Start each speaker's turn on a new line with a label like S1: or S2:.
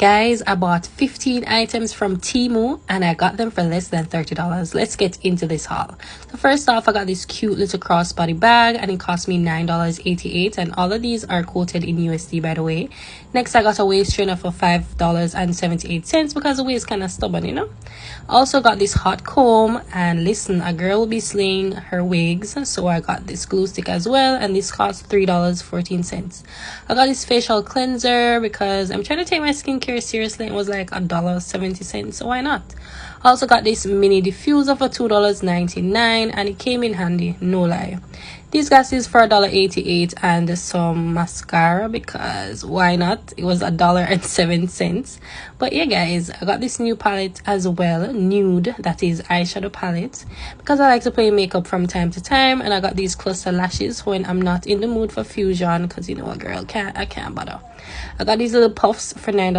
S1: Guys, I bought 15 items from Temu and I got them for less than $30. Let's get into this haul. So first off, I got this cute little crossbody bag and it cost me $9.88, and all of these are quoted in USD, by the way. Next, I got a waist trainer for $5.78 because the waist kind of stubborn, you know. Also got this hot comb, and listen, a girl will be slaying her wigs, so I got this glue stick as well, and this cost $3.14. I got this facial cleanser because I'm trying to take my skincare seriously. It was like $1.70, so why not? I also got this mini diffuser for $2.99, and it came in handy, no lie. These glasses for $1.88, and some mascara because why not? It was $1.07. But yeah, guys, I got this new palette as well, nude, that is eyeshadow palette, because I like to play makeup from time to time. And I got these cluster lashes when I'm not in the mood for fusion, because you know, a girl I can't bother. I got these little puffs for $9.